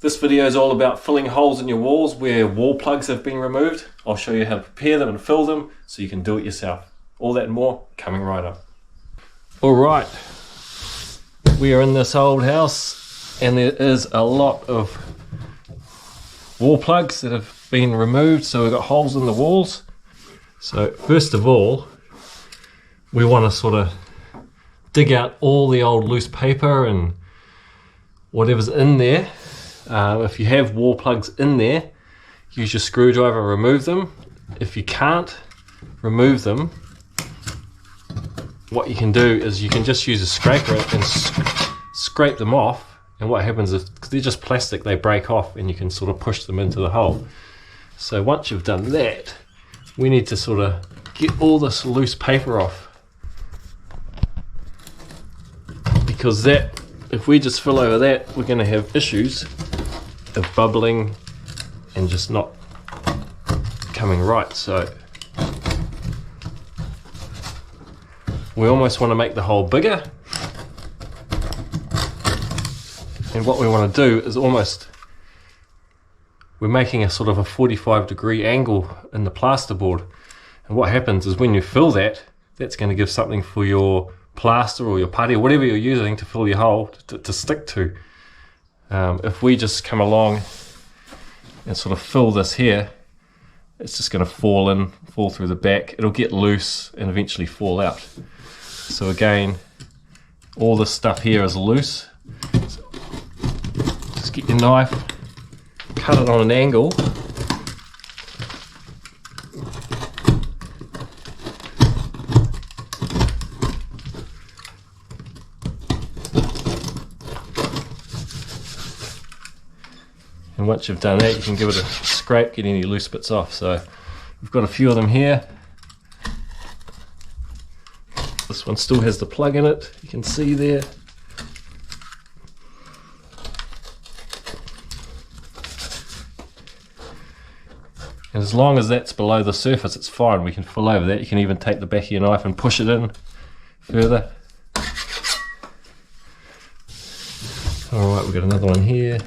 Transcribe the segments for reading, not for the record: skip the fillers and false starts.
This video is all about filling holes in your walls where wall plugs have been removed. I'll show you how to prepare them and fill them so you can do it yourself. All that and more coming right up. Alright, we are in this old house and there is a lot of wall plugs that have been removed, so we've got holes in the walls. So first of all, we want to sort of dig out all the old loose paper and whatever's in there. If you have wall plugs in there, use your screwdriver and remove them. If you can't remove them, what you can do is you can just use a scraper and scrape them off, and what happens is, because they're just plastic, they break off and you can sort of push them into the hole. So once you've done that, we need to sort of get all this loose paper off, because that, if we just fill over that, we're going to have issues of bubbling and just not coming right. So we almost want to make the hole bigger, and what we want to do is we're making a sort of a 45-degree angle in the plasterboard, and what happens is when you fill that, that's going to give something for your plaster or your putty or whatever you're using to fill your hole to stick to. If we just come along and sort of fill this here, it's just going to fall through the back. It'll get loose and eventually fall out. So again, all this stuff here is loose. So just get your knife, cut it on an angle, and once you've done that, you can give it a scrape, get any loose bits off. So we've got a few of them here. This one still has the plug in it, you can see there. And as long as that's below the surface, it's fine. We can fill over that. You can even take the back of your knife and push it in further. Alright, we've got another one here.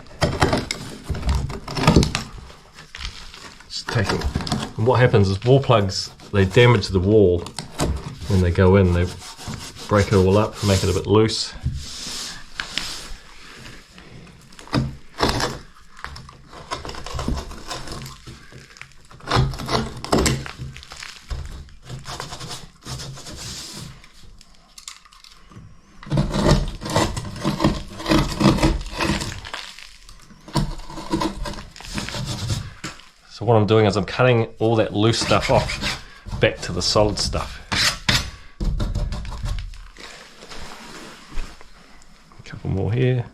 And what happens is wall plugs, they damage the wall when they go in. They break it all up, make it a bit loose. So what I'm doing is I'm cutting all that loose stuff off back to the solid stuff. A couple more here.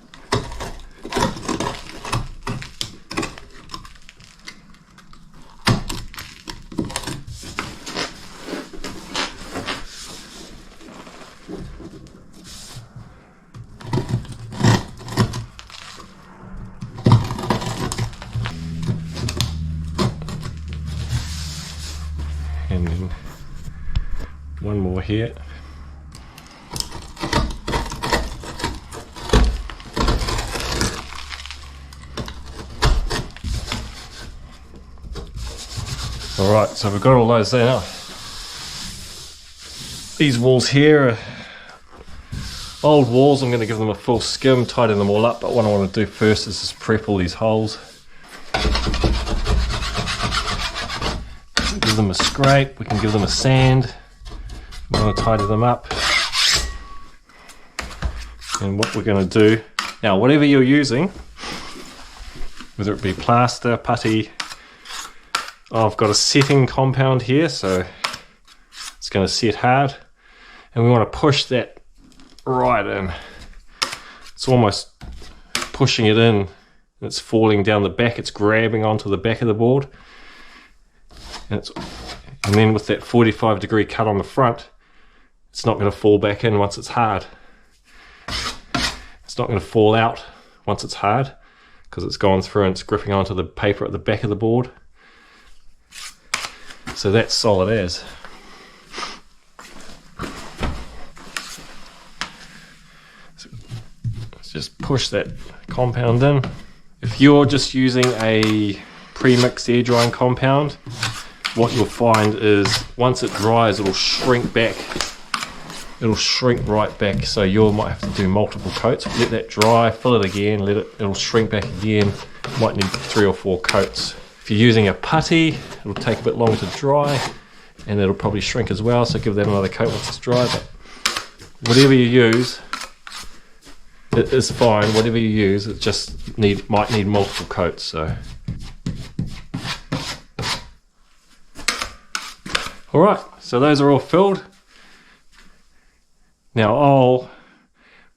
And then one more here. Alright, so we've got all those there now. These walls here are old walls. I'm going to give them a full skim, tidy them all up, but what I want to do first is just prep all these holes. Give them a scrape, we can give them a sand. We want to tidy them up. And what we're going to do now, whatever you're using, whether it be plaster, putty, I've got a setting compound here, so it's going to set hard, and we want to push that right in. It's almost pushing it in, and it's falling down the back, it's grabbing onto the back of the board. And then with that 45-degree cut on the front, it's not going to fall back in once it's hard. It's not going to fall out once it's hard, because it's gone through and it's gripping onto the paper at the back of the board. So that's solid as. So let's just push that compound in. If you're just using a pre-mixed air drying compound, what you'll find is once it dries, it'll shrink back. It'll shrink right back, so you might have to do multiple coats. Let that dry, fill it again, it'll shrink back again. Might need 3 or 4 coats. If you're using a putty, it'll take a bit longer to dry, and it'll probably shrink as well, so give that another coat once it's dry. But whatever you use, it is fine. Whatever you use, it just might need multiple coats. So, all right. So those are all filled. Now I'll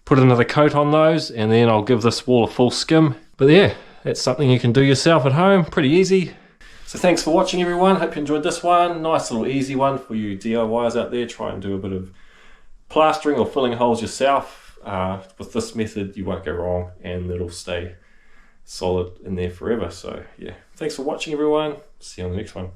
put another coat on those, and then I'll give this wall a full skim. But yeah, that's something you can do yourself at home. Pretty easy. So thanks for watching, everyone. Hope you enjoyed this one. Nice little easy one for you DIYers out there. Try and do a bit of plastering or filling holes yourself. With this method, you won't go wrong, and it'll stay solid in there forever. So yeah, thanks for watching, everyone. See you on the next one.